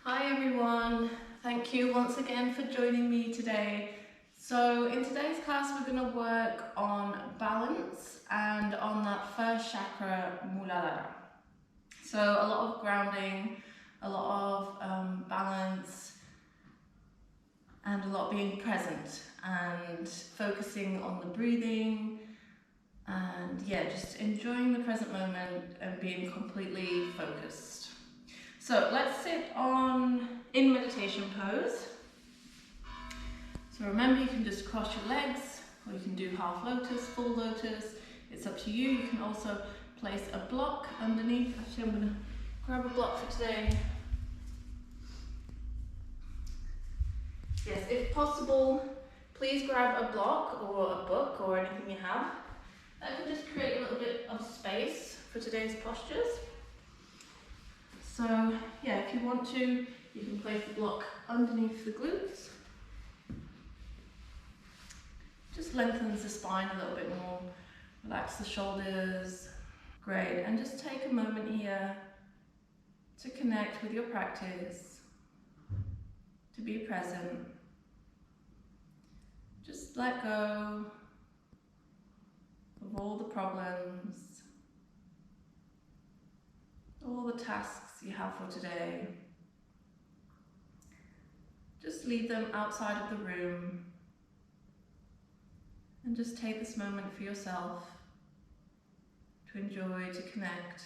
Hi everyone, thank you once again for joining me today. So in today's class we're going to work on balance and on that first chakra, Muladhara. So a lot of grounding, a lot of balance and a lot of being present and focusing on the breathing and just enjoying the present moment and being completely focused. So let's sit in meditation pose. So remember, you can just cross your legs, or you can do half lotus, full lotus. It's up to you. You can also place a block underneath. Actually, I'm going to grab a block for today. Yes, if possible, please grab a block or a book or anything you have. That can just create a little bit of space for today's postures. So if you want to, you can place the block underneath the glutes. Just lengthens the spine a little bit more, relax the shoulders. Great, and just take a moment here to connect with your practice, to be present. Just let go of all the problems, all the tasks you have for today. Just leave them outside of the room and just take this moment for yourself to enjoy, to connect.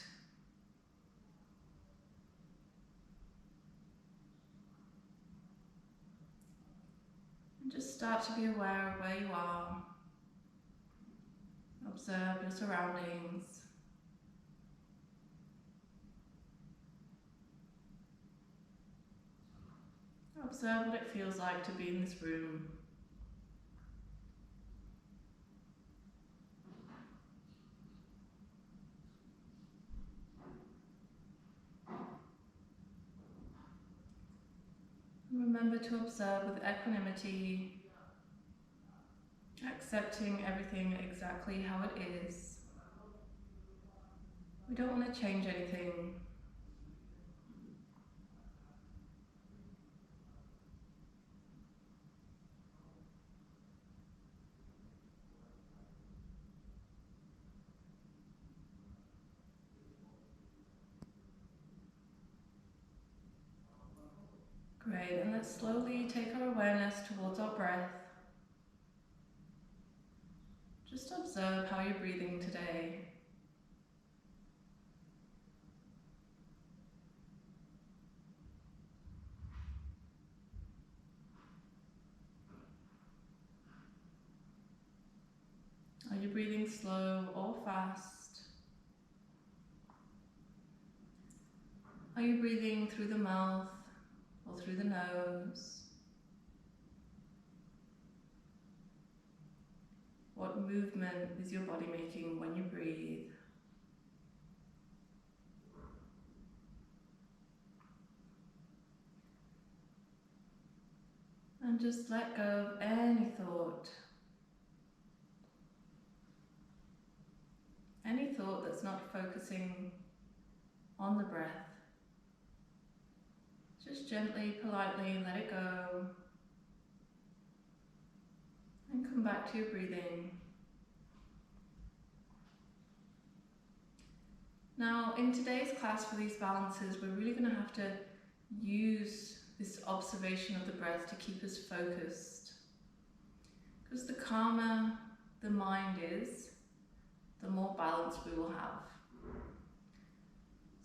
And just start to be aware of where you are. Observe your surroundings. Observe what it feels like to be in this room. Remember to observe with equanimity, accepting everything exactly how it is. We don't want to change anything. Great, and let's slowly take our awareness towards our breath. Just observe how you're breathing today. Are you breathing slow or fast? Are you breathing through the mouth or through the nose? What movement is your body making when you breathe? And just let go of any thought. Any thought that's not focusing on the breath. Just gently, politely let it go. And come back to your breathing. Now, in today's class for these balances, we're really going to have to use this observation of the breath to keep us focused. Because the calmer the mind is, the more balance we will have.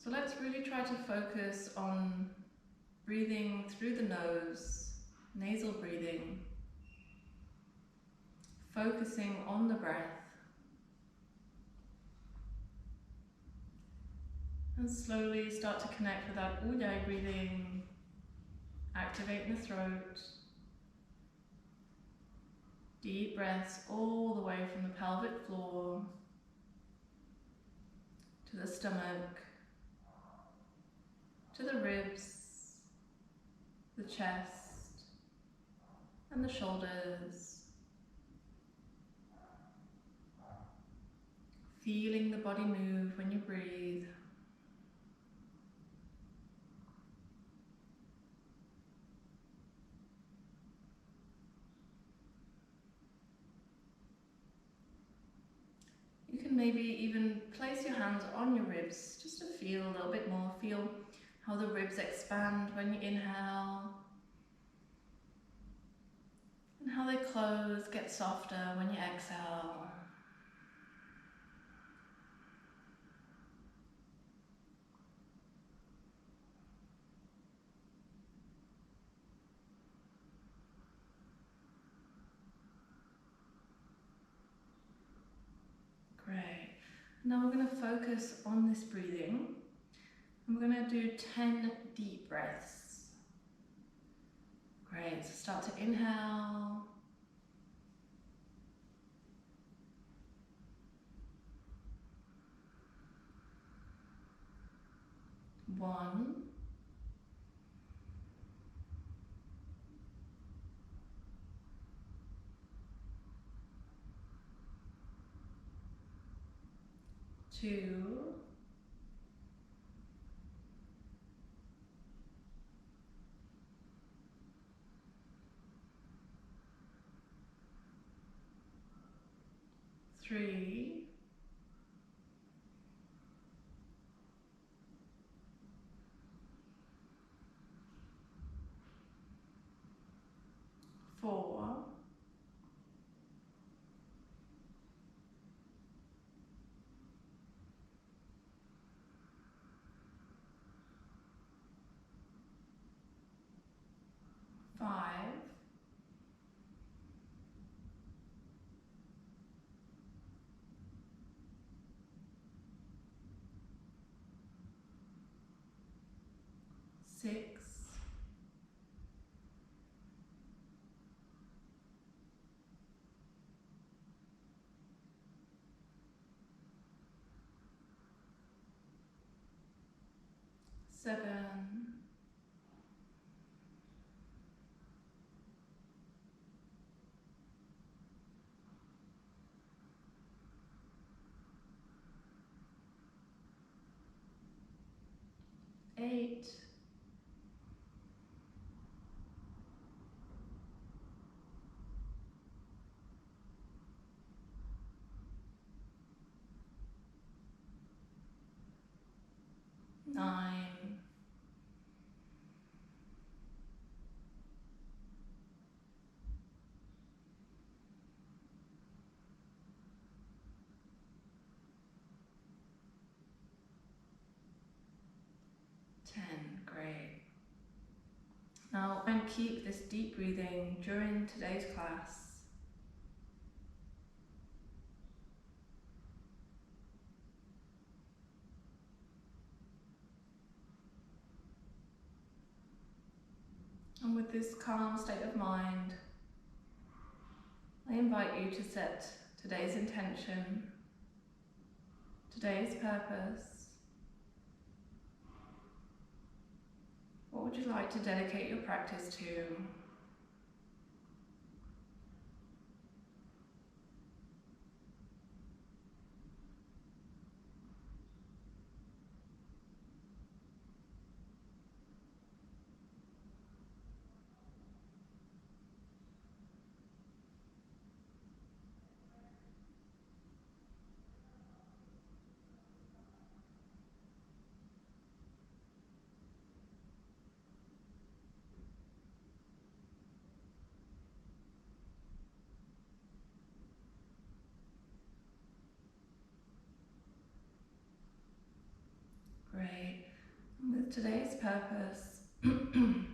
So let's really try to focus on breathing through the nose, nasal breathing, focusing on the breath. And slowly start to connect with that Ujjayi breathing, activating the throat. Deep breaths all the way from the pelvic floor to the stomach, to the ribs, the chest, and the shoulders. Feeling the body move when you breathe. can maybe even place your hands on your ribs just to feel a little bit more. Feel how the ribs expand when you inhale and how they close, get softer when you exhale. Great. Now we're going to focus on this breathing. And we're going to do 10 deep breaths. Great. So start to inhale. 1. 2. 3. 4. 5. 6. 7. 8. 9. 10. Great. Now, and keep this deep breathing during today's class. And with this calm state of mind, I invite you to set today's intention, today's purpose. What would you like to dedicate your practice to? Great. And with today's purpose and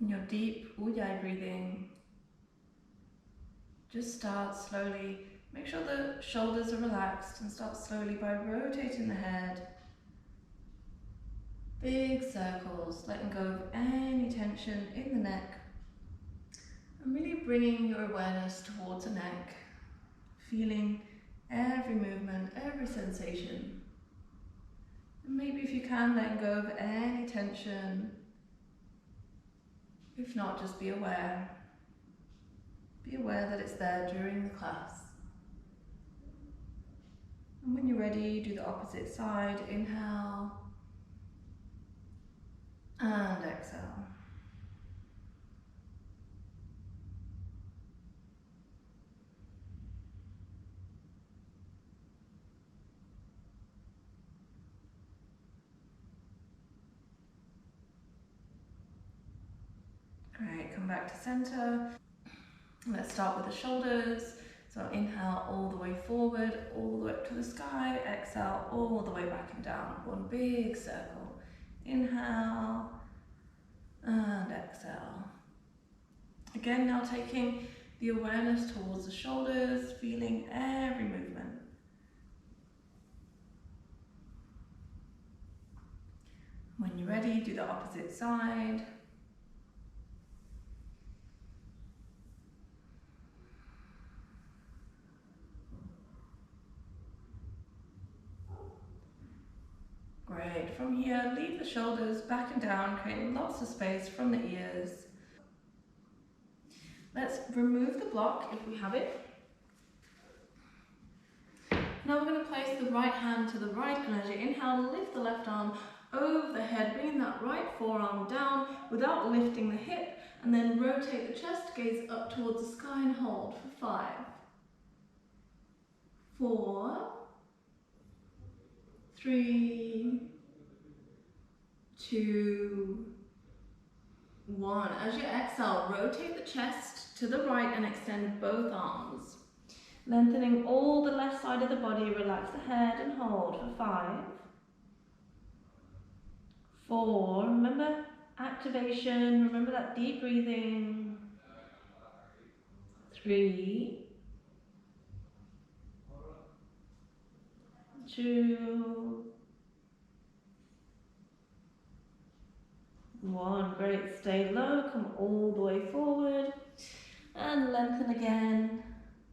your deep Ujjayi breathing, just start slowly. Make sure the shoulders are relaxed and start slowly by rotating the head. Big circles, letting go of any tension in the neck. And really bringing your awareness towards the neck, feeling every movement, every sensation. And maybe if you can, let go of any tension. If not, just be aware. Be aware that it's there during the class. And when you're ready, do the opposite side. Inhale and exhale. come back to center. Let's start with the shoulders. So inhale all the way forward, all the way up to the sky. Exhale all the way back and down. One big circle. Inhale and exhale. Again, now taking the awareness towards the shoulders, feeling every movement. When you're ready, do the opposite side. Great. From here, leave the shoulders back and down, creating lots of space from the ears. Let's remove the block if we have it. Now we're going to place the right hand to the right, and as you inhale, lift the left arm over the head, bringing that right forearm down without lifting the hip, and then rotate the chest, gaze up towards the sky and hold for 5, 4, 3, 2, 1. As you exhale, rotate the chest to the right and extend both arms. Lengthening all the left side of the body, relax the head and hold for 5, 4, remember activation, remember that deep breathing, 3, 2, 1, great, stay low, come all the way forward, and lengthen again,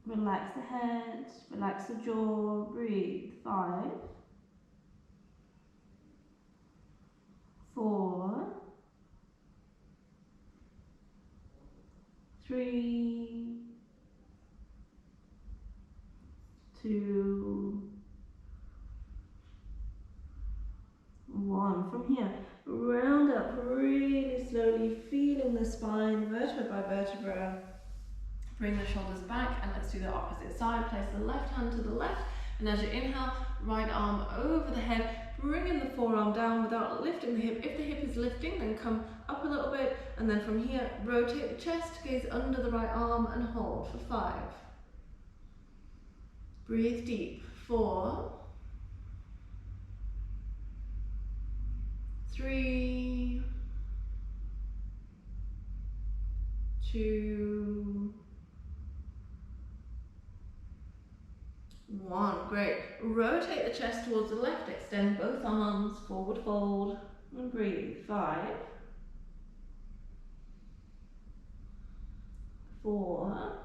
relax the head, relax the jaw, breathe, 5, 4, 3, 2, 1. From here, round up really slowly, feeling the spine, vertebra by vertebra. Bring the shoulders back, and let's do the opposite side. Place the left hand to the left, and as you inhale, right arm over the head, bringing the forearm down without lifting the hip. If the hip is lifting, then come up a little bit, and then from here, rotate the chest, gaze under the right arm, and hold for 5. Breathe deep. 4, 3, 2, 1. Great. Rotate the chest towards the left, extend both arms, forward fold, and breathe. 5, 4,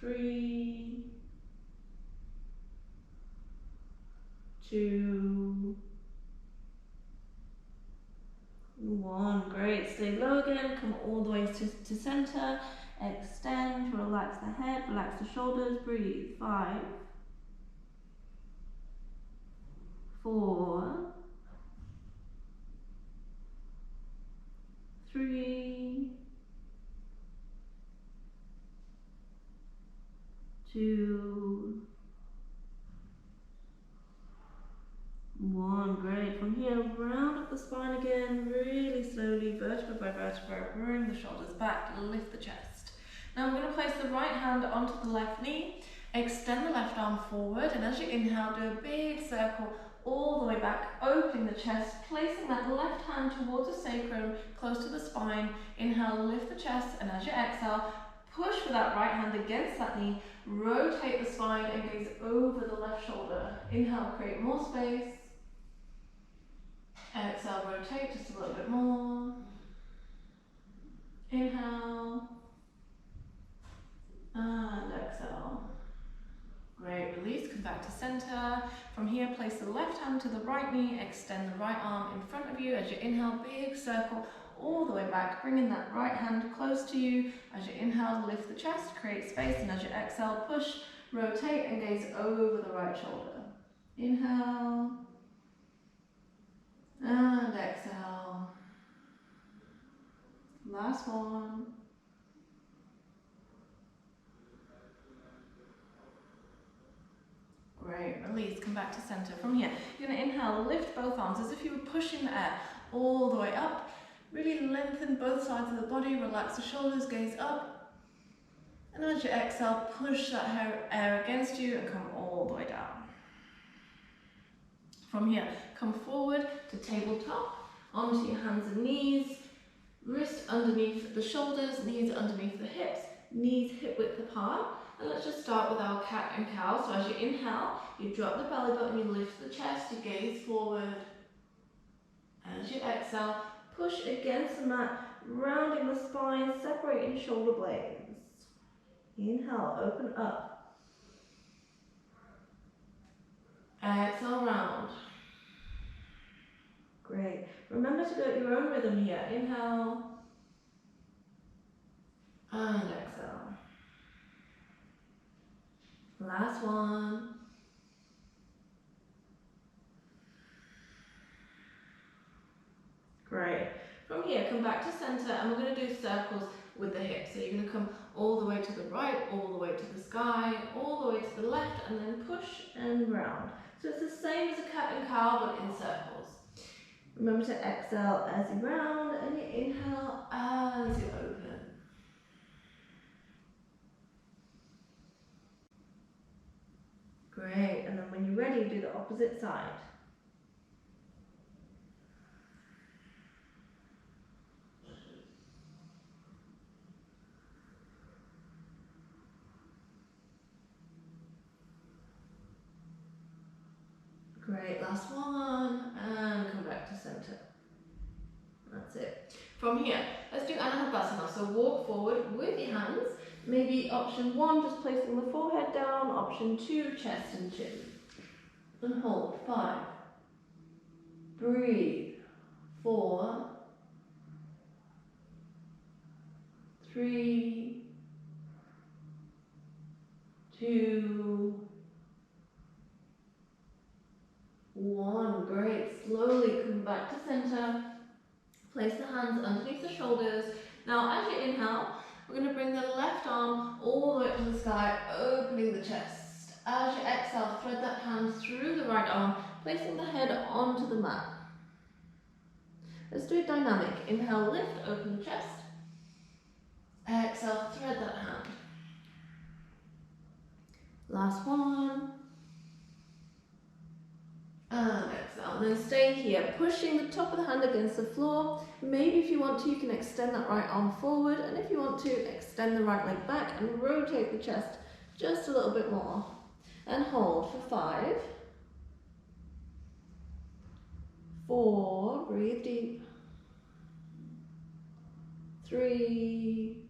3, 2, 1. Great. Stay low again. Come all the way to center. Extend. Relax the head. Relax the shoulders. Breathe. 5, 4, 3, 2, 1. Great. From here, round up the spine again, really slowly, vertebra by vertebra. Bring the shoulders back, lift the chest. Now I'm going to place the right hand onto the left knee, extend the left arm forward, and as you inhale, do a big circle all the way back, opening the chest, placing that left hand towards the sacrum, close to the spine. Inhale, lift the chest, and as you exhale, push with that right hand against that knee, rotate the spine and gaze over the left shoulder. Inhale, create more space. Exhale, rotate just a little bit more. Inhale. And exhale. Great, release, come back to center. From here, place the left hand to the right knee, extend the right arm in front of you. As you inhale, big circle all the way back, bringing that right hand close to you. As you inhale, lift the chest, create space, and as you exhale, push, rotate, and gaze over the right shoulder. Inhale. And exhale. Last one. Great, release, come back to center. From here, you're going to inhale, lift both arms as if you were pushing the air all the way up. Really lengthen both sides of the body, relax the shoulders, gaze up. And as you exhale, push that air against you and come all the way down. From here, come forward to tabletop, onto your hands and knees, wrist underneath the shoulders, knees underneath the hips, knees hip width apart. And let's just start with our cat and cow. So as you inhale, you drop the belly button, you lift the chest, you gaze forward. As you exhale, push against the mat, rounding the spine, separating shoulder blades. Inhale, open up. Exhale, round. Great. Remember to go at your own rhythm here. Inhale and exhale. Last one. Great. From here, come back to center and we're going to do circles with the hips. So you're going to come all the way to the right, all the way to the sky, all the way to the left, and then push and round. So it's the same as a cat and cow, but in circles. Remember to exhale as you round and you inhale as you open. Great, and then when you're ready, do the opposite side. Great, last one, and come back to center. That's it. From here, let's do Anahabasana. So walk forward with your hands. Maybe option 1, just placing the forehead down. Option 2, chest and chin. And hold. 5. Breathe. 4. 3. 2. 1. Great. Slowly come back to center. Place the hands underneath the shoulders. Now as you inhale, we're going to bring the left arm all the way up to the sky, opening the chest. As you exhale, thread that hand through the right arm, placing the head onto the mat. Let's do it dynamic. Inhale, lift, open the chest. Exhale, thread that hand. Last one. And exhale. And then stay here, pushing the top of the hand against the floor. Maybe if you want to, you can extend that right arm forward. And if you want to, extend the right leg back and rotate the chest just a little bit more. And hold for 5. 4, breathe deep. 3,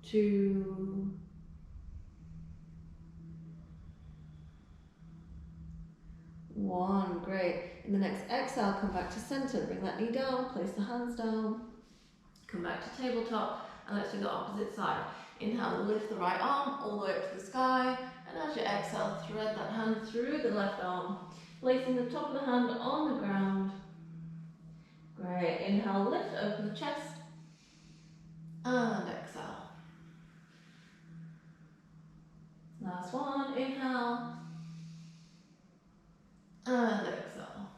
2, 1. Great. In the next exhale, come back to center. Bring that knee down, place the hands down. Come back to tabletop, and let's do the opposite side. Inhale, lift the right arm all the way up to the sky, and as you exhale, thread that hand through the left arm, placing the top of the hand on the ground. Great. Inhale, lift, open the chest, and exhale. Last one. Inhale, and exhale.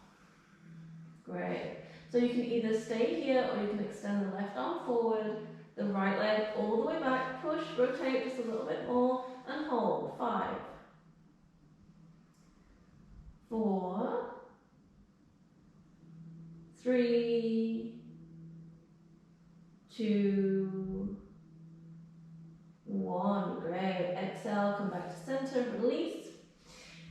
Great. So you can either stay here or you can extend the left arm forward, the right leg all the way back, push, rotate just a little bit more, and hold. 5, 4, 3, 2, 1. Great. Exhale, come back to center, release.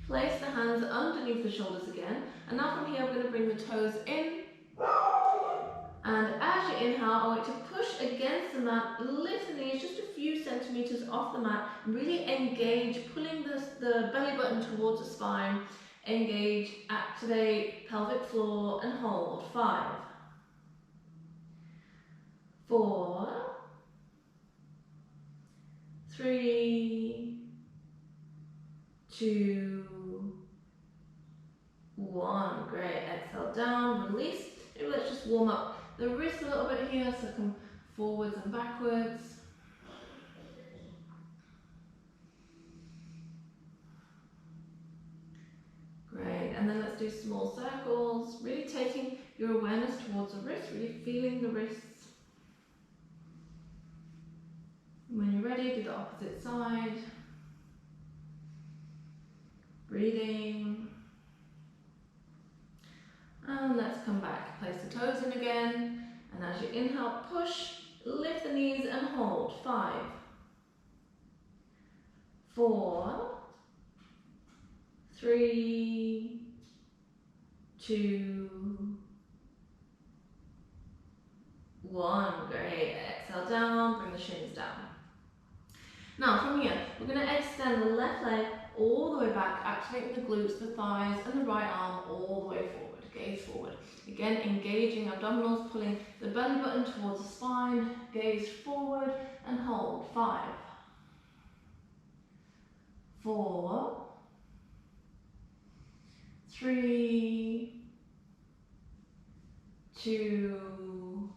Place the hands underneath the shoulders again. And now from here, we're going to bring the toes in. And as you inhale, I want you to push against the mat, lift the knees just a few centimeters off the mat. Really engage, pulling the belly button towards the spine. Engage, activate pelvic floor, and hold. 5, 4, 3, 2, 1. Great. Exhale down, release. Maybe let's just warm up the wrist a little bit here, so come forwards and backwards. Great. And then let's do small circles, really taking your awareness towards the wrist, really feeling the wrists. When you're ready, do the opposite side. Breathing. And let's come back. Place the toes in again. And as you inhale, push, lift the knees and hold. 5, 4, 3, 2, 1. Great. Exhale down, bring the shins down. Now from here, we're going to extend the left leg all the way back, activating the glutes, the thighs, and the right arm all the way forward. Gaze forward. Again, engaging abdominals, pulling the belly button towards the spine. Gaze forward and hold. 5, 4, 3, 2,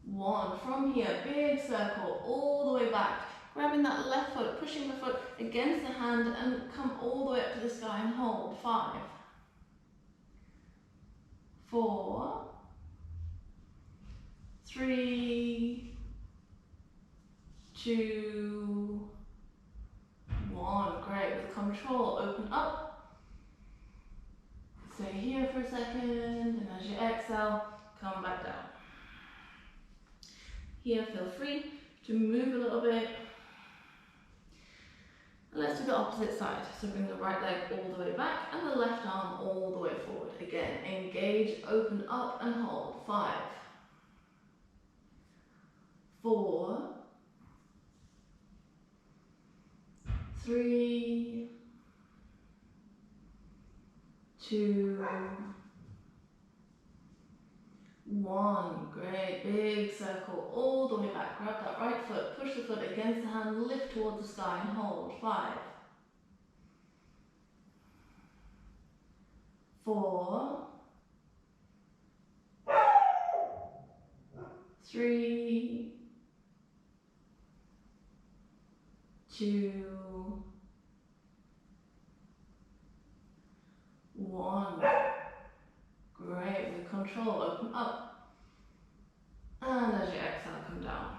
1. From here, big circle all the way back. Grabbing that left foot, pushing the foot against the hand and come all the way up to the sky and hold. 5, 4, 3, 2, 1. Great. With control, open up. Stay here for a second, and as you exhale, come back down. Here, feel free to move a little bit. And let's do the opposite side. So bring the right leg all the way back and the left arm all the way forward. Again, engage, open up and hold. 5, 4, 3, 2, 1. Great. Big circle all the way back. Grab that right foot, push the foot against the hand, lift towards the sky and hold. 5, 4, 3, 2, 1. Great. With control, open up. And as you exhale, come down.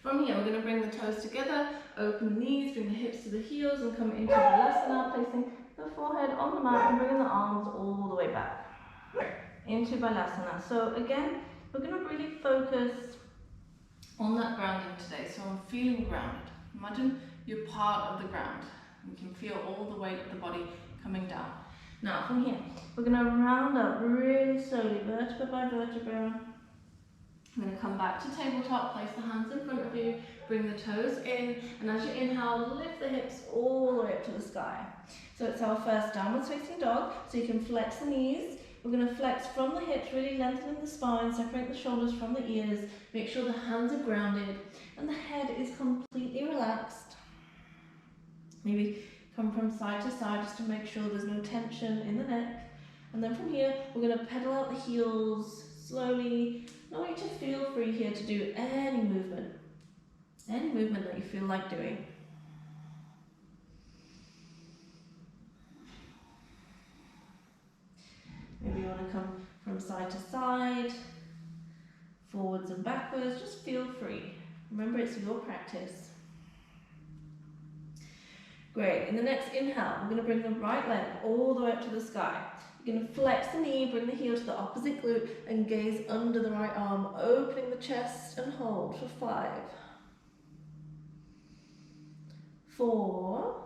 From here, we're going to bring the toes together, open the knees, bring the hips to the heels, and come into Balasana, placing the forehead on the mat and bringing the arms all the way back into Balasana. So again, we're going to really focus on that grounding today. So I'm feeling grounded. Imagine you're part of the ground. You can feel all the weight of the body coming down. Now from here, we're going to round up really slowly, vertebra by vertebra. I'm going to come back to tabletop, place the hands in front of you, bring the toes in, and as you inhale, lift the hips all the way up to the sky. So it's our first downward facing dog, so you can flex the knees. We're going to flex from the hips, really lengthening the spine, separate the shoulders from the ears, make sure the hands are grounded, and the head is completely relaxed. Maybe come from side to side just to make sure there's no tension in the neck. And then from here, we're going to pedal out the heels slowly. I want you to feel free here to do any movement that you feel like doing. Maybe you want to come from side to side, forwards and backwards, just feel free. Remember, it's your practice. Great, in the next inhale, we're going to bring the right leg all the way up to the sky. You're going to flex the knee, bring the heel to the opposite glute and gaze under the right arm, opening the chest and hold for 5, 4,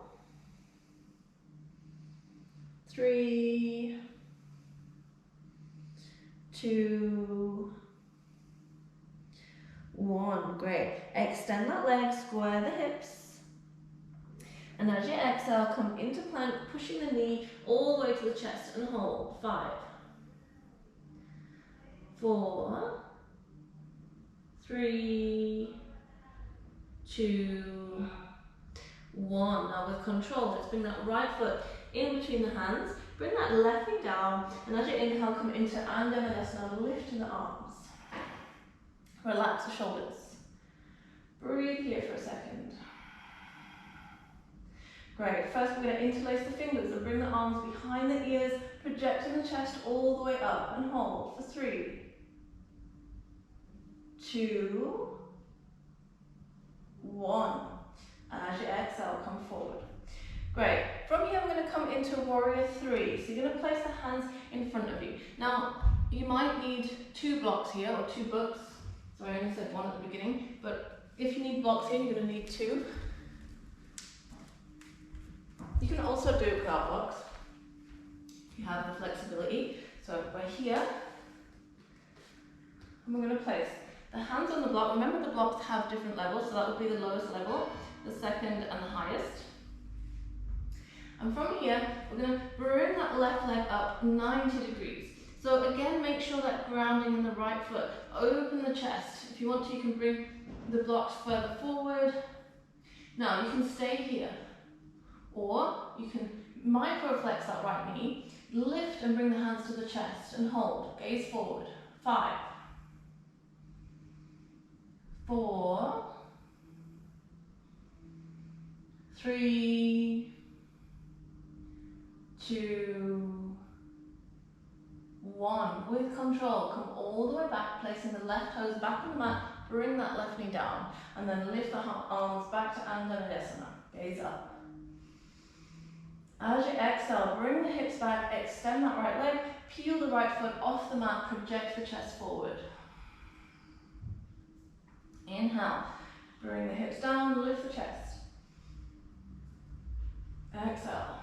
3, 2, 1. Great. Extend that leg, square the hips. And as you exhale, come into plank, pushing the knee all the way to the chest and hold. 5, 4, 3, 2, 1. Now with control, let's bring that right foot in between the hands. Bring that left knee down, and as you inhale, come into Balasana, lifting the arms. Relax the shoulders. Breathe here for a second. Great. First, we're going to interlace the fingers and bring the arms behind the ears, projecting the chest all the way up and hold for 3, 2, 1. And as you exhale, come forward. Great. From here, we're going to come into warrior 3. So you're going to place the hands in front of you. Now, you might need 2 blocks here, or 2 books. Sorry, I only said 1 at the beginning. But if you need blocks here, you're going to need 2. You can also do it without blocks, if you have the flexibility. So we're here, and we're going to place the hands on the block. Remember, the blocks have different levels, so that would be the lowest level, the second, and the highest. And from here, we're going to bring that left leg up 90 degrees. So again, make sure that grounding in the right foot. Open the chest. If you want to, you can bring the blocks further forward. Now, you can stay here. Or you can microflex that right knee, lift and bring the hands to the chest and hold. Gaze forward. 5, 4, 3, 2, 1. With control, come all the way back, placing the left toes back on the mat, bring that left knee down, and then lift the arms back to Anjaneyasana. Gaze up. As you exhale, bring the hips back, extend that right leg, peel the right foot off the mat, project the chest forward. Inhale, bring the hips down, lift the chest. Exhale.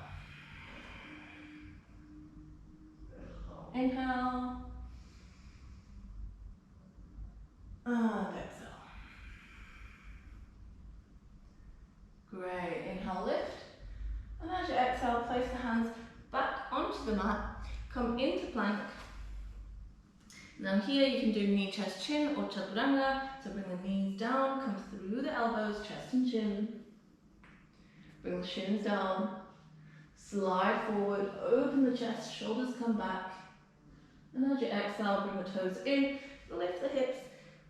Inhale. And exhale. Great. Inhale, lift. And as you exhale, place the hands back onto the mat, come into plank. Now here you can do knee, chest, chin, or chaturanga. So bring the knees down, come through the elbows, chest and chin. Bring the shins down, slide forward, open the chest, shoulders come back. And as you exhale, bring the toes in, lift the hips,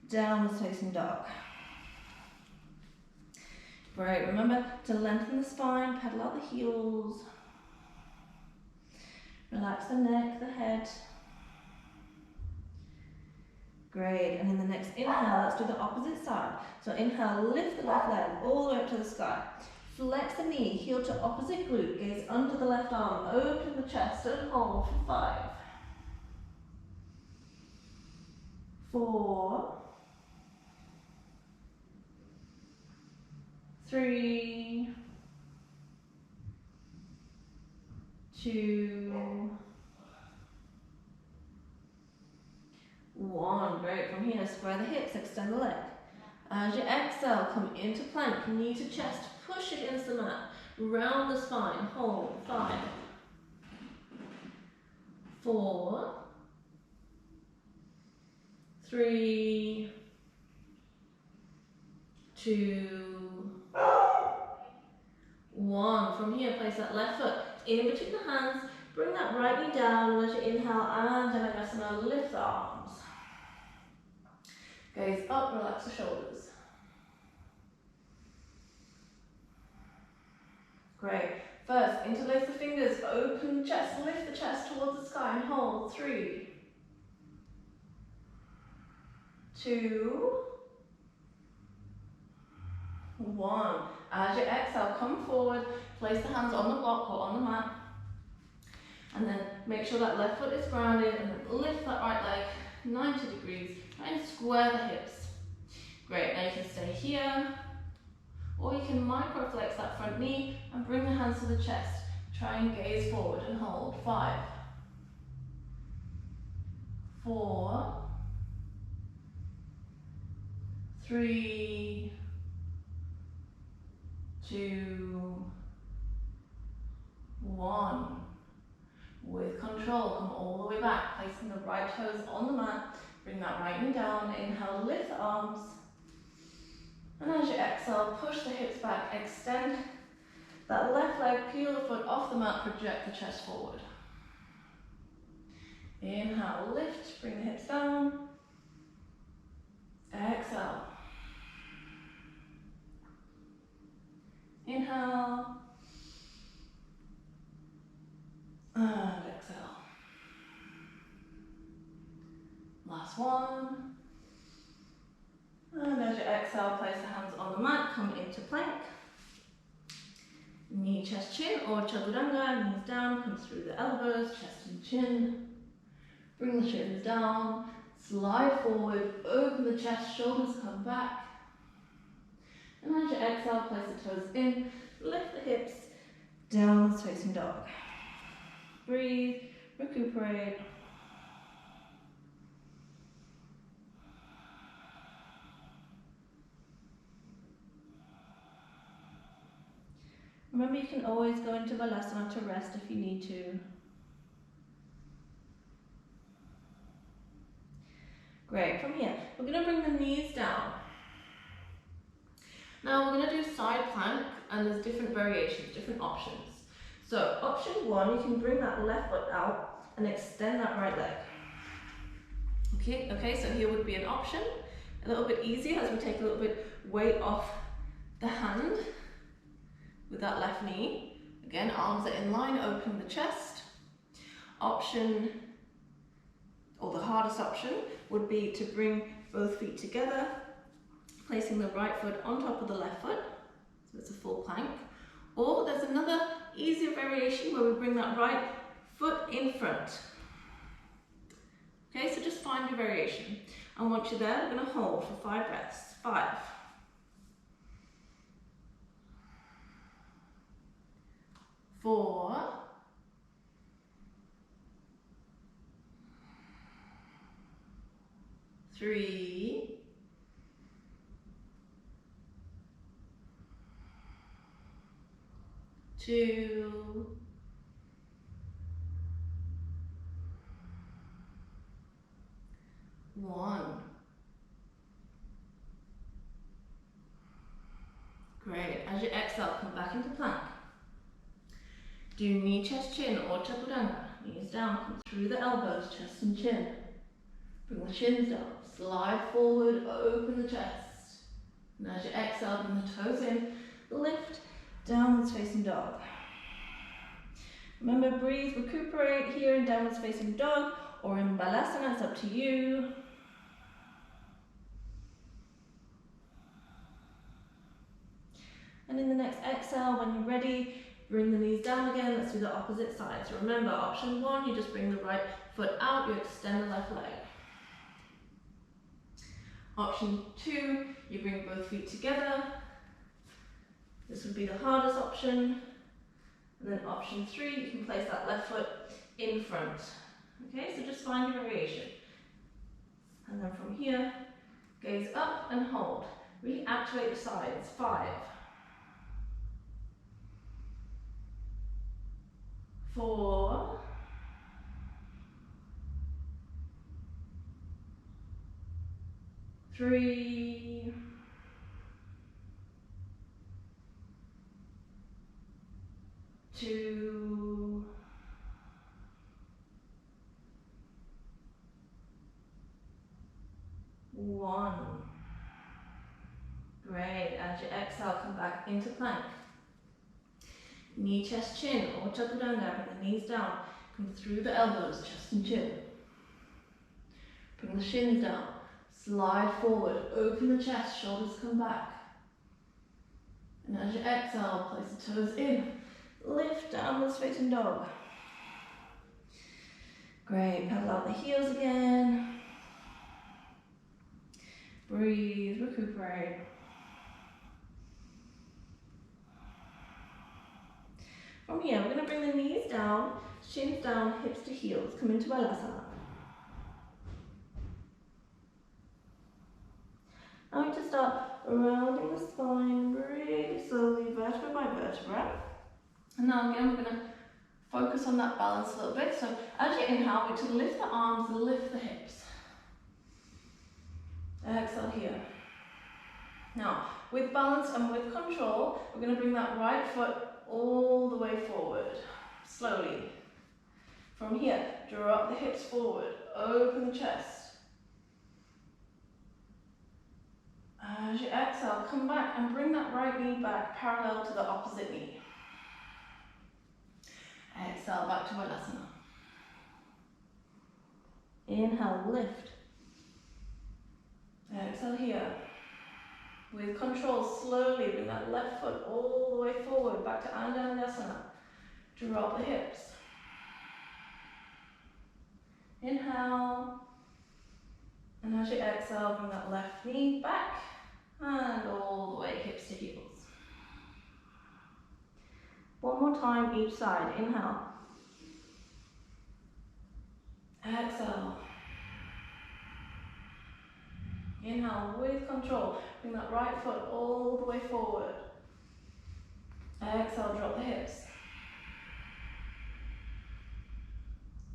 downwards facing dog. Great, remember to lengthen the spine, pedal out the heels. Relax the neck, the head. Great, and in the next inhale, let's do the opposite side. So inhale, lift the left leg all the way up to the sky. Flex the knee, heel to opposite glute, gaze under the left arm, open the chest and hold for 5, 4, 3, 2, 1. Great. From here, square the hips, extend the leg. As you exhale, come into plank, knee to chest, push it into the mat, round the spine, hold. 5, 4, 3, 2, 1. From here, place that left foot in between the hands, bring that right knee down, as you inhale, and Anjaneyasana, lift the arms. Gaze up, relax the shoulders. Great. First, interlace the fingers, open the chest, lift the chest towards the sky and hold. 3, 2, 1. As you exhale, come forward, place the hands on the block or on the mat, and then make sure that left foot is grounded, and then lift that right leg 90 degrees, try and square the hips. Great, now you can stay here, or you can microflex that front knee and bring the hands to the chest. Try and gaze forward and hold. 5, 4, 3, 2, 1. With control, come all the way back, placing the right toes on the mat. Bring that right knee down. Inhale, lift the arms. And as you exhale, push the hips back, extend that left leg, peel the foot off the mat, project the chest forward. Inhale, lift, bring the hips down. Exhale. Inhale. Last one. And as you exhale, place the hands on the mat, come into plank. Knee, chest, chin, or chaturanga, knees down, come through the elbows, chest and chin. Bring the shins down, slide forward, open the chest, shoulders come back. And as you exhale, place the toes in, lift the hips, downwards facing dog. Breathe, recuperate. Remember, you can always go into Balasana to rest if you need to. Great, from here, we're going to bring the knees down. Now we're going to do side plank, and there's different variations, different options. So option one, you can bring that left foot out and extend that right leg. Okay, so here would be an option, a little bit easier as we take a little bit weight off the hand with that left knee. Again, arms are in line, open the chest. Option, or the hardest option, would be to bring both feet together, placing the right foot on top of the left foot, so it's a full plank. Or there's another easier variation where we bring that right foot in front. Okay, so just find your variation. And once you're there, we're going to hold for 5 breaths. 5. 4. 3. 2. 1. Great. As you exhale, come back into plank. Do knee, chest, chin, or chaturanga. Knees down, come through the elbows, chest and chin. Bring the shins down, slide forward, open the chest. And as you exhale, bring the toes in, lift, downwards facing dog. Remember, breathe, recuperate here in downwards facing dog or in Balasana, it's up to you. And in the next exhale, when you're ready, bring the knees down again. Let's do the opposite side. So remember, option one, you just bring the right foot out, you extend the left leg. Option two, you bring both feet together. This would be the hardest option. And then option three, you can place that left foot in front. Okay, so just find your variation. And then from here, gaze up and hold. Really activate the sides. 5. 4. 3. 2. 1. Great. As you exhale, come back into plank. Knee, chest, chin, or chaturanga. Bring the knees down. Come through the elbows, chest and chin. Bring the shins down. Slide forward. Open the chest. Shoulders come back. And as you exhale, place the toes in. Lift downwards facing dog. Great. Pedal out the heels again. Breathe. Recuperate. From here, we're going to bring the knees down, shins down, hips to heels. Come into Balasana. Now we just start rounding the spine really slowly, vertebra by vertebra. And now again, we're going to focus on that balance a little bit. So as you inhale, we're to lift the arms, lift the hips. Exhale here. Now, with balance and with control, we're going to bring that right foot all the way forward, slowly. From here, drop the hips forward, open the chest. As you exhale, come back and bring that right knee back parallel to the opposite knee. Exhale, back to Balasana. Inhale, lift. Exhale here. With control, slowly bring that left foot all the way forward, back to Anjaneyasana. Drop the hips. Inhale. And as you exhale, bring that left knee back and all the way, hips to heels. One more time each side. Inhale. Exhale. Inhale with control. Bring that right foot all the way forward. Exhale, drop the hips.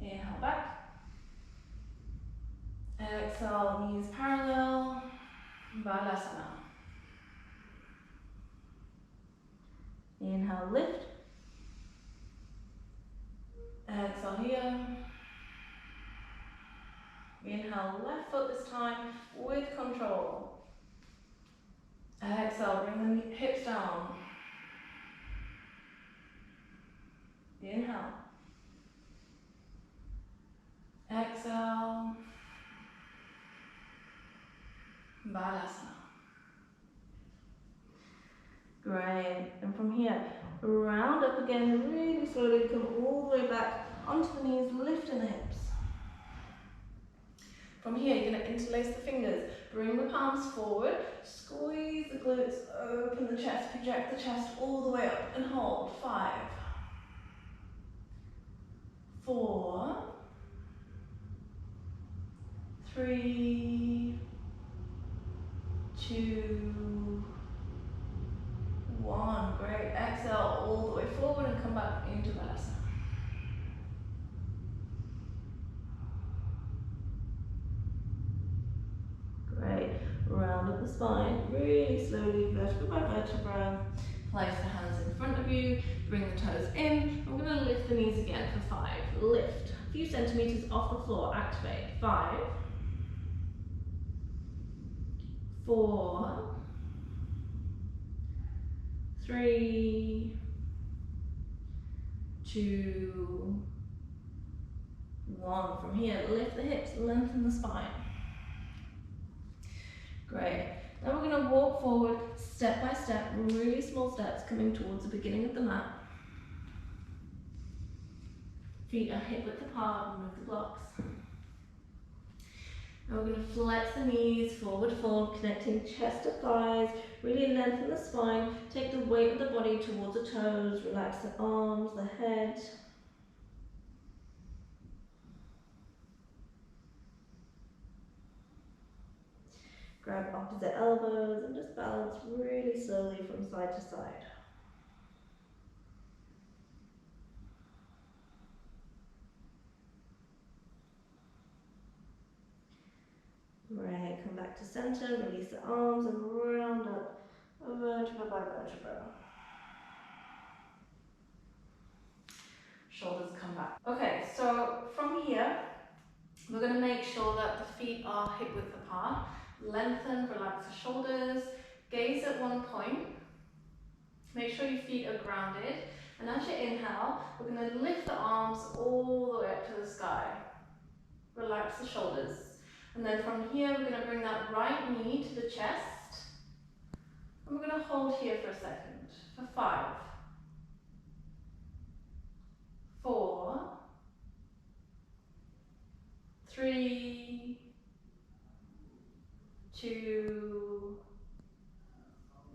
Inhale back. Exhale, knees parallel. Balasana. Inhale, lift. Exhale here. Inhale, left foot this time with control. Exhale, bring the hips down. Inhale. Exhale. Balasana. Great. And from here, round up again, really slowly, come all the way back onto the knees, lifting the hips. From here, you're going to interlace the fingers. Bring the palms forward, squeeze the glutes, open the chest, project the chest all the way up and hold. 5, 4, 3, 2, 1. Great. Exhale all the way forward and come back into Balasana. Great. Round up the spine, really slowly, vertebra by vertebra. Place the hands in front of you, bring the toes in. I'm going to lift the knees again for 5. Lift. A few centimeters off the floor, activate. 5, 4, 3, 2, 1. From here, lift the hips, lengthen the spine. Great. Now we're going to walk forward step by step, really small steps coming towards the beginning of the mat. Feet are hip width apart, remove the blocks. Now we're going to flex the knees, forward fold, connecting chest to thighs, really lengthen the spine, take the weight of the body towards the toes, relax the arms, the head. Grab opposite elbows and just balance really slowly from side to side. Right, come back to center, release the arms and round up vertebra by vertebra. Shoulders come back. Okay, so from here, we're going to make sure that the feet are hip width apart. Lengthen, relax the shoulders, gaze at one point. Make sure your feet are grounded. And as you inhale, we're going to lift the arms all the way up to the sky. Relax the shoulders. And then from here, we're going to bring that right knee to the chest. And we're going to hold here for a second. For 5, 4, 3, 2,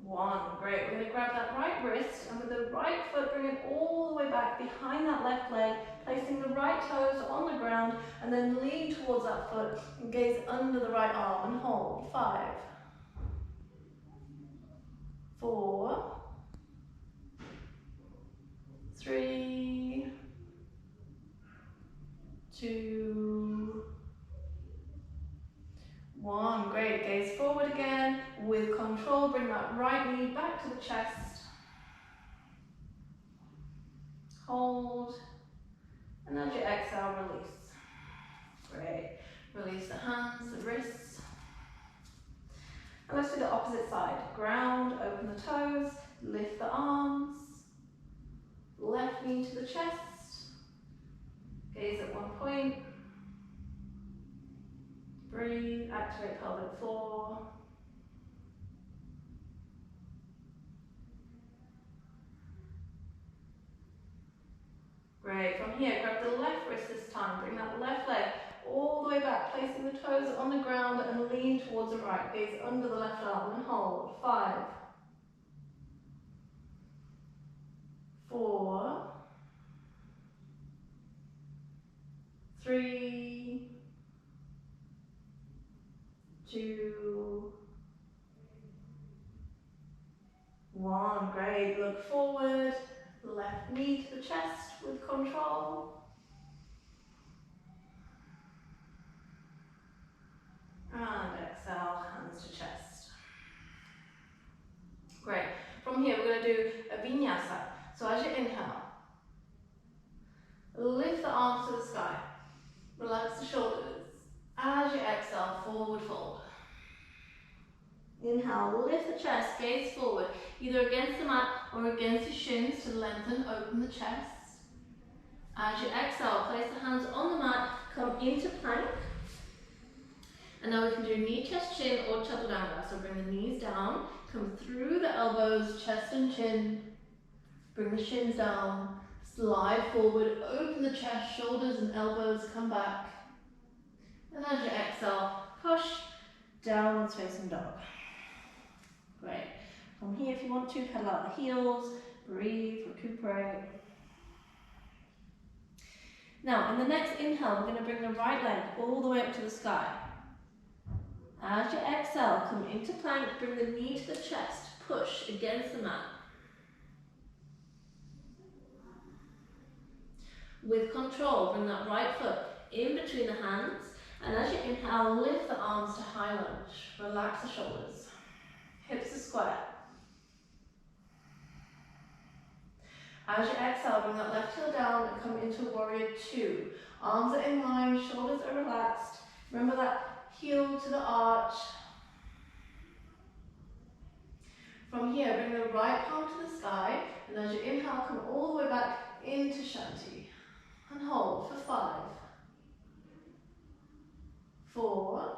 1. Great. We're going to grab that right wrist and with the right foot bring it all the way back behind that left leg, placing the right toes on the ground and then lean towards that foot and gaze under the right arm and hold. 5, 4, 3, 2, 1. Great. Gaze forward again. With control, bring that right knee back to the chest. Hold. And as you exhale, release. Great. Release the hands, the wrists. And let's do the opposite side. Ground, open the toes, lift the arms. Left knee to the chest. Gaze at one point. Breathe, activate pelvic floor. Great. From here, grab the left wrist this time. Bring that left leg all the way back, placing the toes on the ground and lean towards the right. Gaze under the left arm and hold. 5, 4, 3, 2, 1. Great. Look forward. Left knee to the chest with control. And exhale, hands to chest. Great. From here, we're going to do a vinyasa. So as you inhale, lift the arms to the sky. Relax the shoulders. As you exhale, forward fold. Inhale, lift the chest, gaze forward, either against the mat or against your shins to lengthen, open the chest. As you exhale, place the hands on the mat, come into plank. And now we can do knee, chest, chin or chaturanga. So bring the knees down, come through the elbows, chest and chin. Bring the shins down, slide forward, open the chest, shoulders and elbows come back. And as you exhale, push, downwards facing dog. Great. From here, if you want to, pedal out the heels, breathe, recuperate. Now, in the next inhale, we're going to bring the right leg all the way up to the sky. As you exhale, come into plank, bring the knee to the chest, push against the mat. With control, bring that right foot in between the hands, and as you inhale, lift the arms to high lunge. Relax the shoulders. Hips are square. As you exhale, bring that left heel down and come into warrior 2. Arms are in line, shoulders are relaxed. Remember that heel to the arch. From here, bring the right palm to the sky, and as you inhale, come all the way back into Shanti. And hold for 5, 4,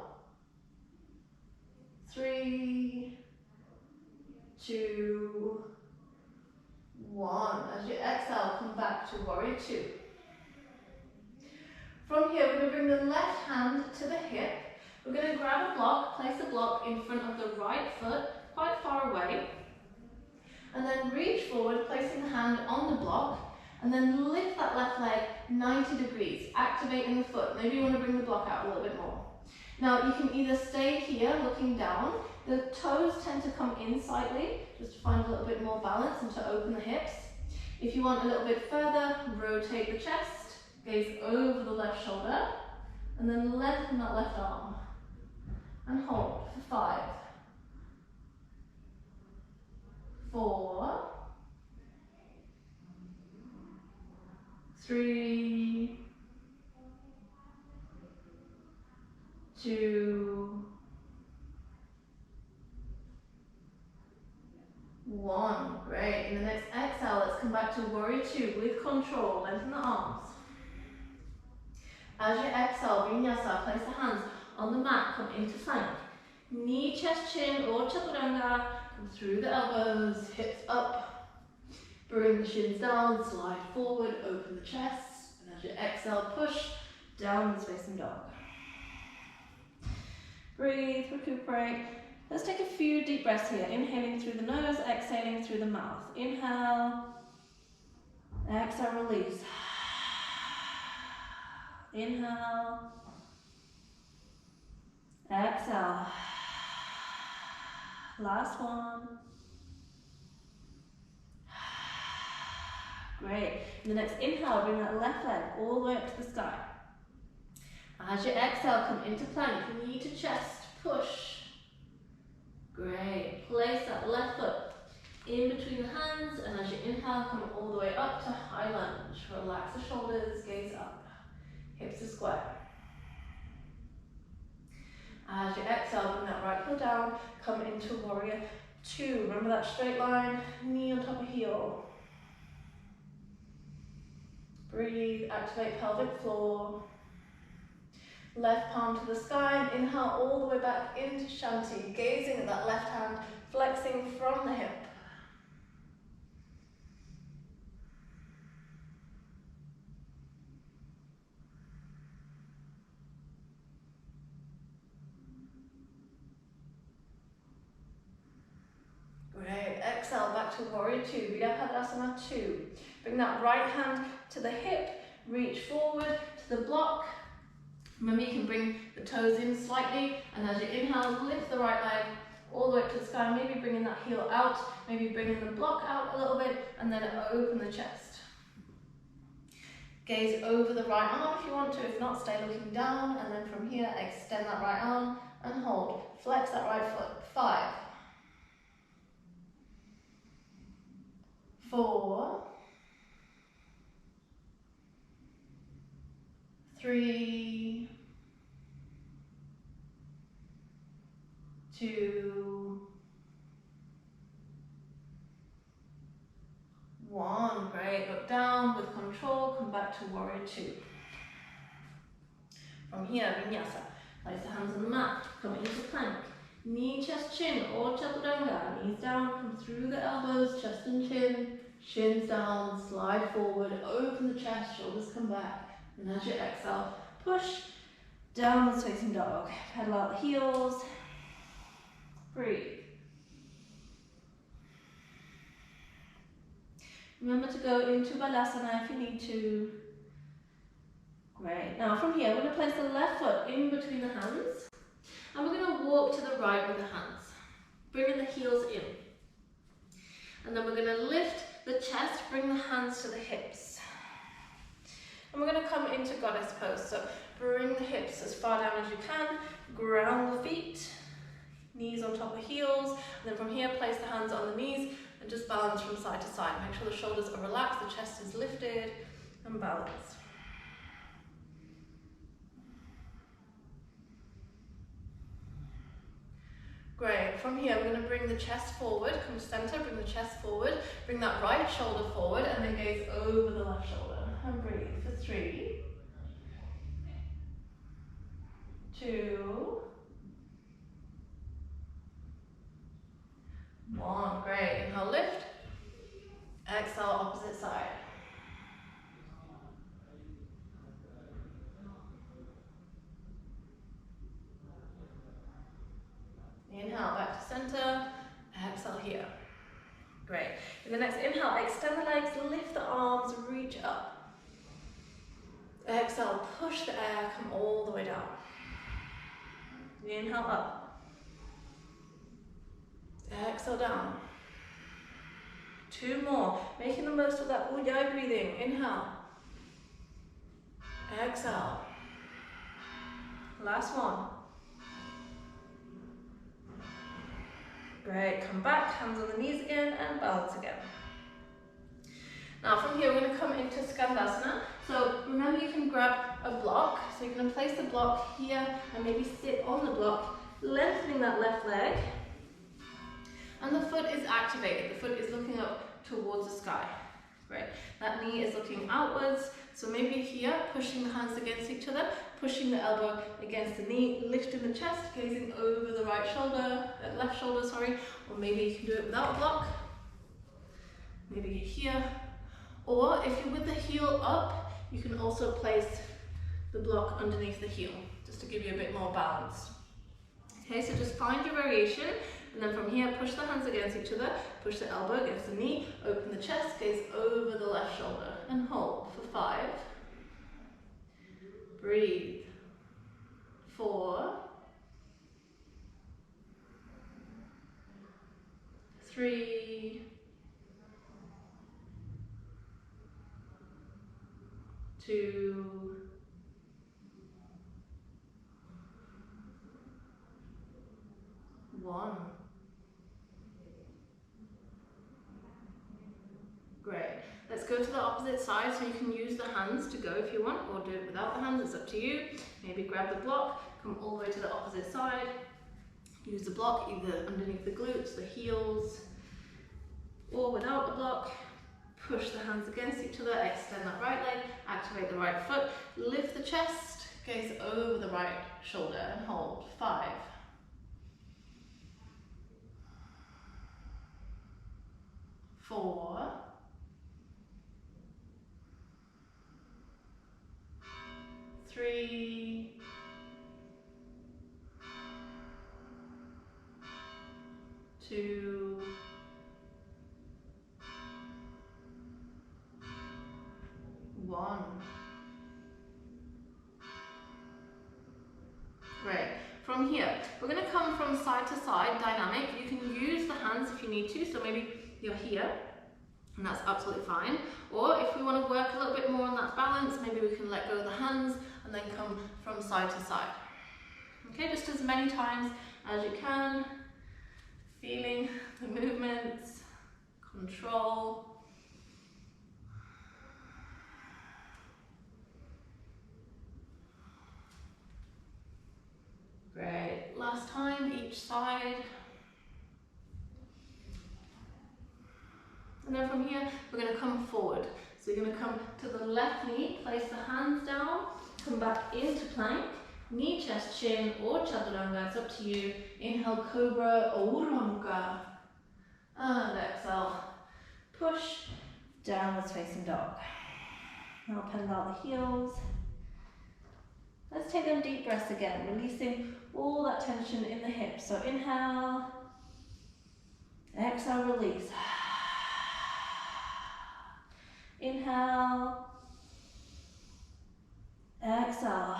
3, 2, 1. As you exhale, come back to warrior 2. From here, we're going to bring the left hand to the hip. We're going to grab a block, place a block in front of the right foot, quite far away. And then reach forward, placing the hand on the block. And then lift that left leg 90 degrees, activating the foot. Maybe you want to bring the block out a little bit more. Now, you can either stay here looking down. The toes tend to come in slightly, just to find a little bit more balance and to open the hips. If you want a little bit further, rotate the chest, gaze over the left shoulder, and then lengthen that left arm. And hold for 5, 4, 3, 2, 1. Great. In the next exhale, let's come back to warrior 2 with control. Lengthen the arms. As you exhale, vinyasa, place the hands on the mat, come into plank. Knee, chest, chin or chaturanga. Come through the elbows, hips up. Bring the shins down, slide forward, open the chest. And as you exhale, push, downwards facing dog. Breathe, recuperate. Let's take a few deep breaths here. Inhaling through the nose, exhaling through the mouth. Inhale, exhale, release. Inhale, exhale. Last one. Great. In the next inhale, bring that left leg all the way up to the sky. As you exhale, come into plank, knee to chest, push. Great. Place that left foot in between the hands, and as you inhale, come all the way up to high lunge. Relax the shoulders, gaze up. Hips are square. As you exhale, bring that right heel down, come into warrior 2. Remember that straight line, knee on top of heel. Breathe, activate pelvic floor. Left palm to the sky, and inhale all the way back into Shanti, gazing at that left hand, flexing from the hip. back to warrior two, Virabhadrasana 2. Bring that right hand to the hip, reach forward to the block. Remember, you can bring the toes in slightly, and as you inhale, lift the right leg all the way up to the sky, maybe bringing that heel out, maybe bringing the block out a little bit, and then open the chest. Gaze over the right arm if you want to, if not, stay looking down, and then from here, extend that right arm and hold. Flex that right foot. 5, 4, 3, 2, 1. Great. Look down with control. Come back to warrior two. From here, vinyasa. Place the hands on the mat. Come into plank. Knee, chest, chin, or chaturanga. Knees down. Come through the elbows, chest and chin. Shins down. Slide forward. Open the chest. Shoulders come back. And as you exhale, push downwards facing dog. Pedal out the heels. Breathe. Remember to go into Balasana if you need to. Great. Now from here, we're going to place the left foot in between the hands. And we're going to walk to the right with the hands. Bringing the heels in. And then we're going to lift the chest, bring the hands to the hips. And we're going to come into goddess pose. So bring the hips as far down as you can. Ground the feet. Knees on top of heels. And then from here, place the hands on the knees. And just balance from side to side. Make sure the shoulders are relaxed, the chest is lifted, and balance. Great. From here, we're going to bring the chest forward. Come to center, bring the chest forward. Bring that right shoulder forward, and then gaze over the left shoulder. And breathe for 3, 2, 1. Great. Inhale, lift. Exhale, opposite side. Inhale, back to center. Exhale here. Great. In the next inhale, extend the legs, lift the arms, reach up. Exhale, push the air, come all the way down. Inhale up. Exhale down. 2 more. Making the most of that Ujjayi breathing. Inhale. Exhale. Last one. Great. Come back, hands on the knees again, and balance again. Now from here, we're going to come into Skandasana. So remember, you can grab a block. So you're going to place the block here and maybe sit on the block, lengthening that left leg. And the foot is activated. The foot is looking up towards the sky. Great. That knee is looking outwards. So maybe here, pushing the hands against each other, pushing the elbow against the knee, lifting the chest, gazing over the right shoulder, left shoulder, sorry. Or maybe you can do it without a block. Maybe here. Or if you're with the heel up, you can also place the block underneath the heel, just to give you a bit more balance. Okay, so just find your variation. And then from here, push the hands against each other, push the elbow against the knee, open the chest, gaze over the left shoulder, and hold for 5. Breathe. 4. 3. 2. 1. Great. Let's go to the opposite side, so you can use the hands to go if you want, or do it without the hands, it's up to you. Maybe grab the block, come all the way to the opposite side. Use the block either underneath the glutes, the heels, or without the block. Push the hands against each other, extend that right leg, activate the right foot, lift the chest, gaze over the right shoulder, and hold. 5. 4. 3. 2. 1. Great. From here, we're going to come from side to side, dynamic. You can use the hands if you need to, so maybe you're here, and that's absolutely fine. Or if we want to work a little bit more on that balance, maybe we can let go of the hands and then come from side to side. Okay, just as many times as you can, feeling the movements, control. Great, last time, each side. And then from here, we're going to come forward. So you're going to come to the left knee, place the hands down, come back into plank, knee, chest, chin, or chaturanga, it's up to you. Inhale, cobra, Uranga. And exhale, push, downwards facing dog. Now pedal out the heels. Let's take them deep breaths again, releasing all that tension in the hips. So inhale, exhale, release. Inhale, exhale.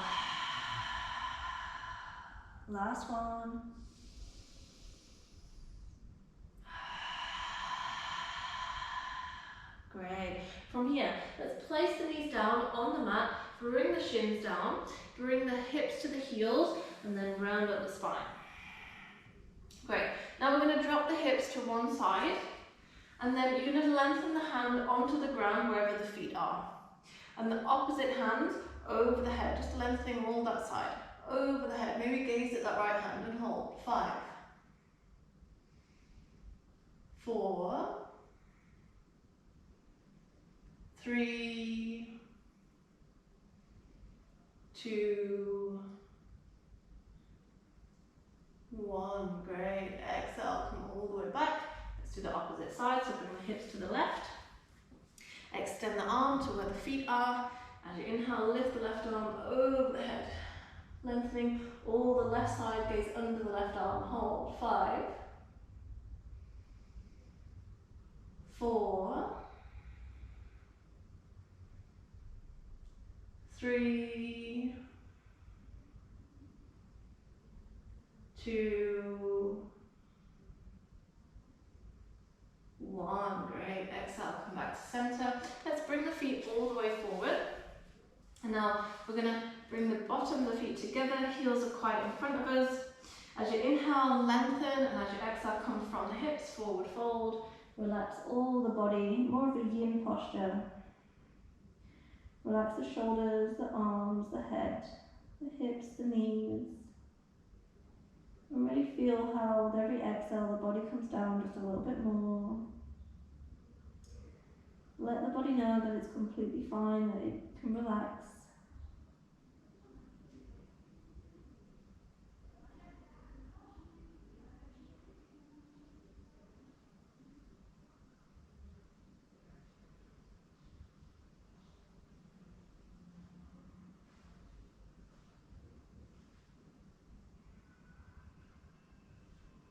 Last one. Great. From here, let's place the knees down on the mat, bring the shins down, bring the hips to the heels, and then round up the spine. Great. Now we're going to drop the hips to one side, and then you're going to lengthen the hand onto the ground wherever the feet are. And the opposite hand over the head, just lengthening all that side. Over the head. Maybe gaze at that right hand and hold. 5, 4, 3, 2, 1. Great. Exhale, come all the way back. Let's do the opposite side. So bring the hips to the left. Extend the arm to where the feet are. As you inhale, lift the left arm over the head. Lengthening all the left side, gaze under the left arm. Hold. 5, 4, 3, 2, 1. Great. Exhale, come back to center. Let's bring the feet all the way forward. And now we're going to bring the bottom of the feet together. Heels are quite in front of us. As you inhale, lengthen, and as you exhale, come from the hips, forward fold. Relax all the body, more of a yin posture. Relax the shoulders, the arms, the head, the hips, the knees. And really feel how with every exhale the body comes down just a little bit more. Let the body know that it's completely fine, that it can relax.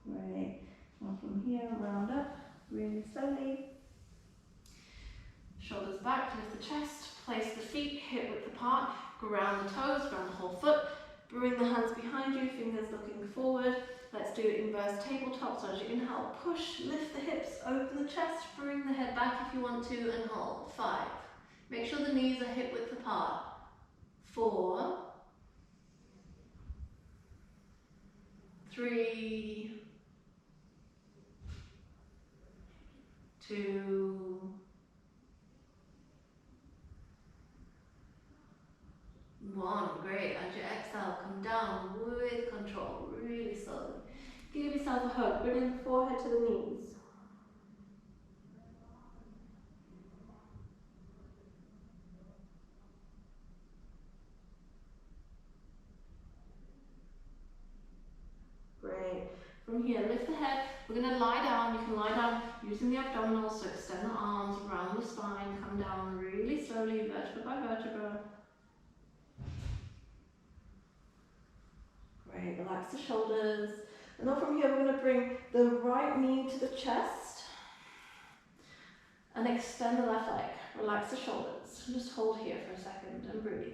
Great. Now from here, round up, really slowly. Shoulders back, lift the chest, place the feet hip width apart, ground the toes, ground the whole foot, bring the hands behind you, fingers looking forward. Let's do inverse tabletop. So as you inhale, push, lift the hips, open the chest, bring the head back if you want to, and hold. 5. Make sure the knees are hip width apart. 4, 3, 2, 1. Great. As you exhale, come down with control, really slowly. Give yourself a hug, bring the forehead to the knees. Great. From here, lift the head. We're going to lie down. You can lie down using the abdominals, so extend the arms around the spine, come down really slowly, vertebra by vertebra. Great, relax the shoulders. And then from here, we're going to bring the right knee to the chest and extend the left leg. Relax the shoulders. Just hold here for a second and breathe.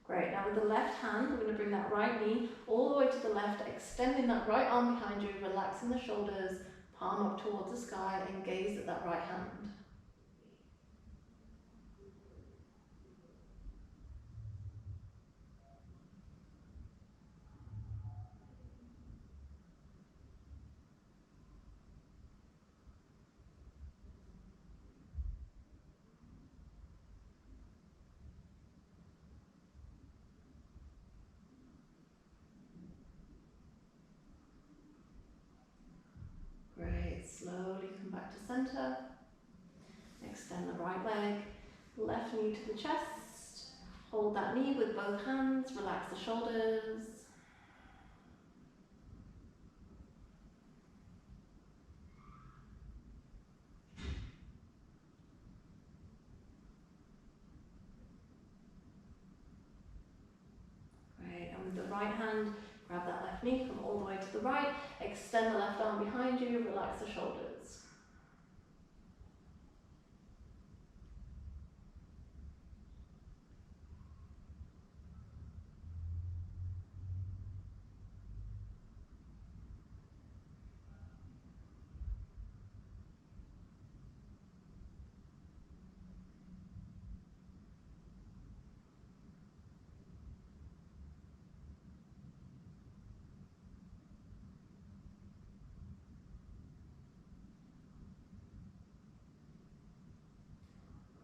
Great, now with the left hand, we're going to bring that right knee all the way to the left, extending that right arm behind you, relaxing the shoulders, palm up towards the sky, and gaze at that right hand. Great, slowly come back to center. Extend the right leg, left knee to the chest. Hold that knee with both hands, relax the shoulders. Great, and with the right hand, grab that left knee, come all the way to the right, extend the left arm behind you, relax the shoulders.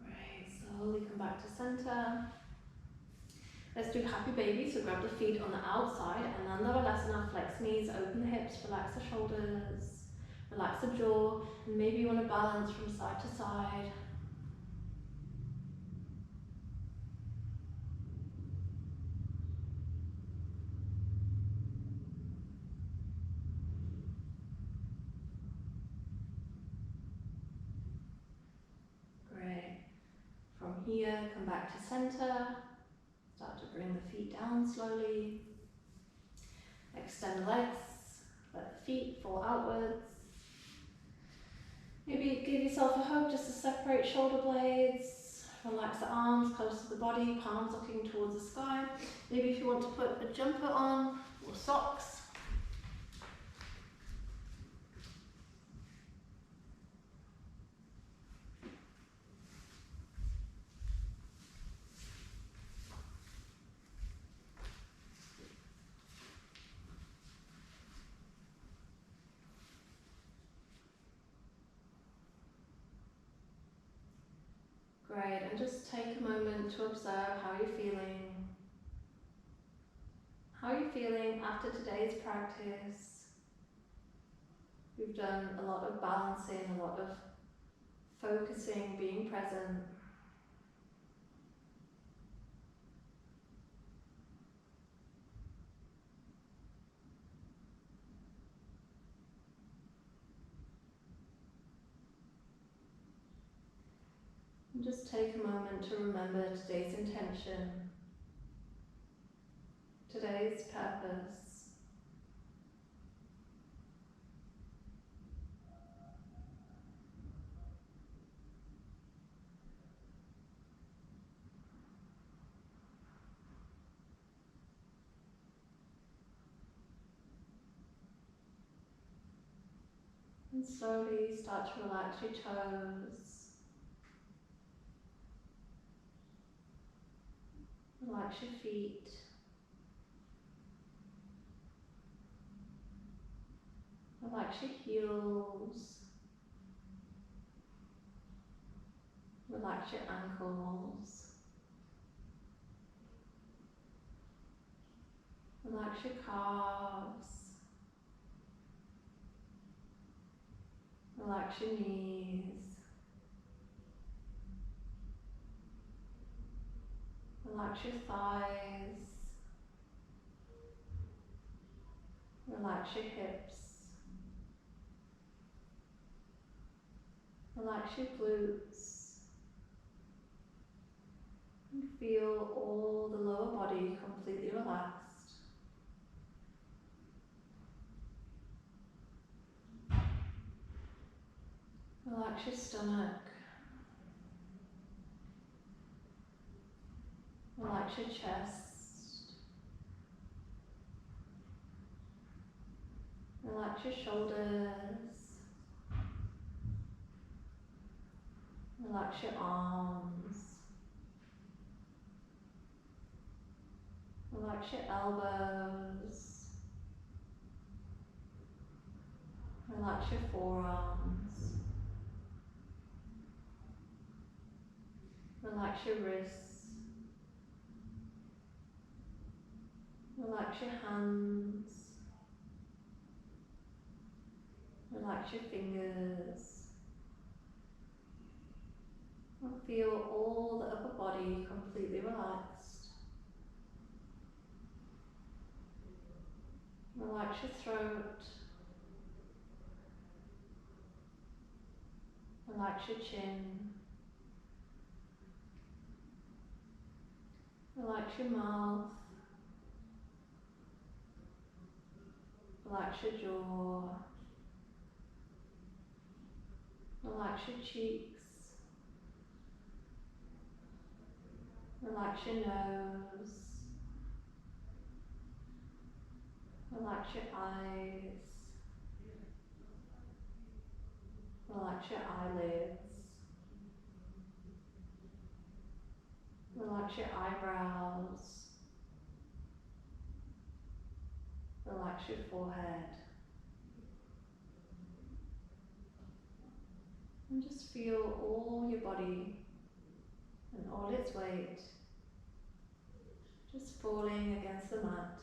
Great, slowly come back to center. Let's do happy baby, so grab the feet on the outside, and then Navalasana, flex knees, open the hips, relax the shoulders, relax the jaw, and maybe you want to balance from side to side. Great. From here, come back to center. Start to bring the feet down slowly. Extend the legs, let the feet fall outwards. Maybe give yourself a hug just to separate shoulder blades. Relax the arms close to the body, palms looking towards the sky. Maybe if you want to put a jumper on or socks. Great, and just take a moment to observe how you're feeling. How are you feeling after today's practice? We've done a lot of balancing, a lot of focusing, being present. And just take a moment to remember today's intention, today's purpose. And slowly start to relax your toes. Relax your feet. Relax your heels. Relax your ankles. Relax your calves. Relax your knees. Relax your thighs. Relax your hips. Relax your glutes. And feel all the lower body completely relaxed. Relax your stomach. Relax your chest. Relax your shoulders. Relax your arms. Relax your elbows. Relax your forearms. Relax your wrists. Relax your hands. Relax your fingers. And feel all the upper body completely relaxed. Relax your throat. Relax your chin. Relax your mouth. Relax your jaw. Relax your cheeks. Relax your nose. Relax your eyes. Relax your eyelids. Relax your eyebrows. Relax your forehead. And just feel all your body and all its weight just falling against the mat.